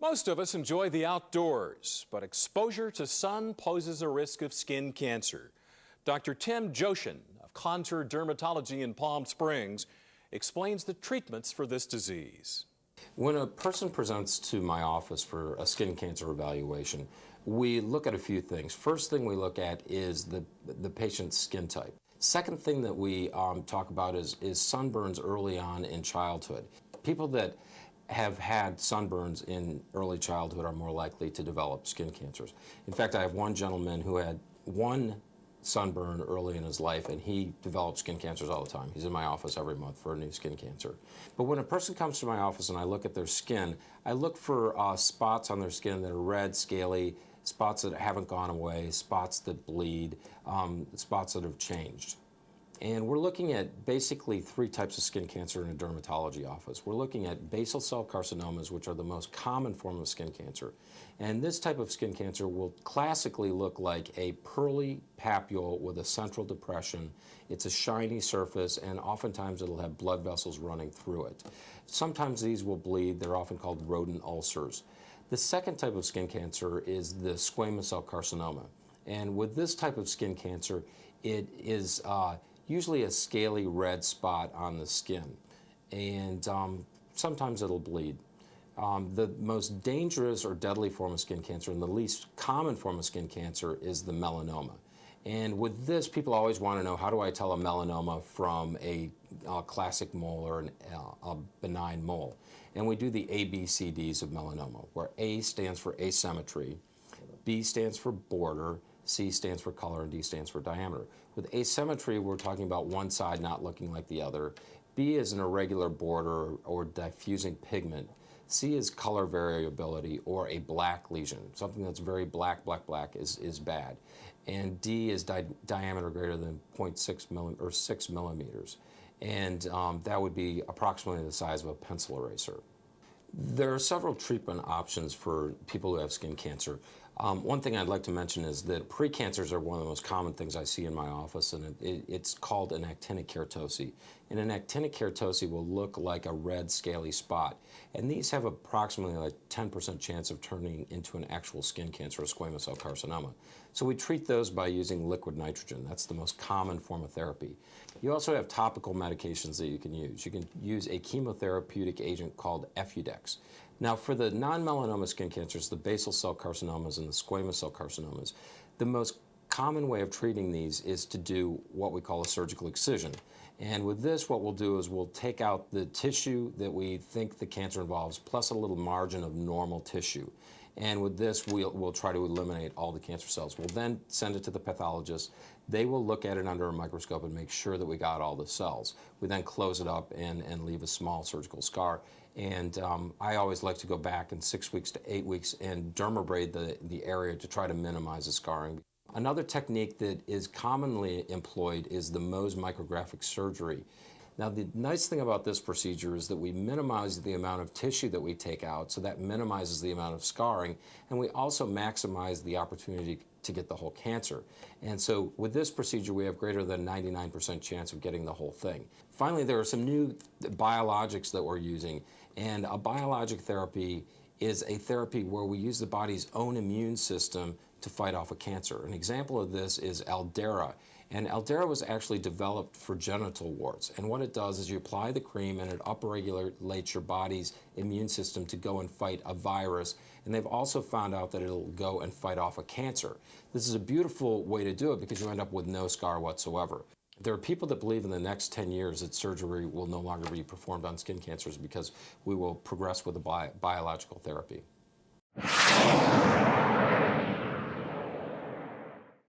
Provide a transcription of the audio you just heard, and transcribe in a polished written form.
Most of us enjoy the outdoors, but exposure to sun poses a risk of skin cancer. Dr. Tim Jochen of Contour Dermatology in Palm Springs explains the treatments for this disease. When a person presents to my office for a skin cancer evaluation, we look at a few things. First thing we look at is the patient's skin type. Second thing that we talk about is sunburns early on in childhood. People that have had sunburns in early childhood are more likely to develop skin cancers. In fact, I have one gentleman who had one sunburn early in his life, and he develops skin cancers all the time. He's in my office every month for a new skin cancer. But when a person comes to my office and I look at their skin, I look for spots on their skin that are red, scaly, spots that haven't gone away, spots that bleed, spots that have changed. And we're looking at basically three types of skin cancer in a dermatology office. We're looking at basal cell carcinomas, which are the most common form of skin cancer. And this type of skin cancer will classically look like a pearly papule with a central depression. It's a shiny surface, and oftentimes it'll have blood vessels running through it. Sometimes these will bleed. They're often called rodent ulcers. The second type of skin cancer is the squamous cell carcinoma. And with this type of skin cancer, it is usually a scaly red spot on the skin, and sometimes it'll bleed. The most dangerous or deadly form of skin cancer, and the least common form of skin cancer, is the melanoma. And with this, people always want to know, how do I tell a melanoma from a classic mole or a benign mole? And we do the ABCDs of melanoma, where A stands for asymmetry, B stands for border, C stands for color, and D stands for diameter. With asymmetry, we're talking about one side not looking like the other. B is an irregular border or diffusing pigment. C is color variability or a black lesion. Something that's very black is bad. And D is diameter greater than 6 millimeters. And that would be approximately the size of a pencil eraser. There are several treatment options for people who have skin cancer. One thing I'd like to mention is that precancers are one of the most common things I see in my office, and it's called an actinic keratosis. And an actinic keratosis will look like a red scaly spot, and these have approximately like 10% chance of turning into an actual skin cancer or squamous cell carcinoma. So we treat those by using liquid nitrogen. That's the most common form of therapy. You also have topical medications that you can use. You can use a chemotherapeutic agent called Efudex. Now, for the non-melanoma skin cancers, the basal cell carcinomas and the squamous cell carcinomas, the most common way of treating these is to do what we call a surgical excision. And with this, what we'll do is we'll take out the tissue that we think the cancer involves, plus a little margin of normal tissue. And with this, we'll try to eliminate all the cancer cells. We'll then send it to the pathologist. They will look at it under a microscope and make sure that we got all the cells. We then close it up and leave a small surgical scar. And I always like to go back in 6 weeks to 8 weeks and dermabrade the area to try to minimize the scarring. Another technique that is commonly employed is the Mohs micrographic surgery. Now, the nice thing about this procedure is that we minimize the amount of tissue that we take out, so that minimizes the amount of scarring, and we also maximize the opportunity to get the whole cancer. And so with this procedure, we have greater than 99% chance of getting the whole thing. Finally, there are some new biologics that we're using, and a biologic therapy is a therapy where we use the body's own immune system to fight off a cancer. An example of this is Aldera. And Aldera was actually developed for genital warts. And what it does is you apply the cream and it upregulates your body's immune system to go and fight a virus. And they've also found out that it'll go and fight off a cancer. This is a beautiful way to do it because you end up with no scar whatsoever. There are people that believe in the next 10 years that surgery will no longer be performed on skin cancers because we will progress with a biological therapy.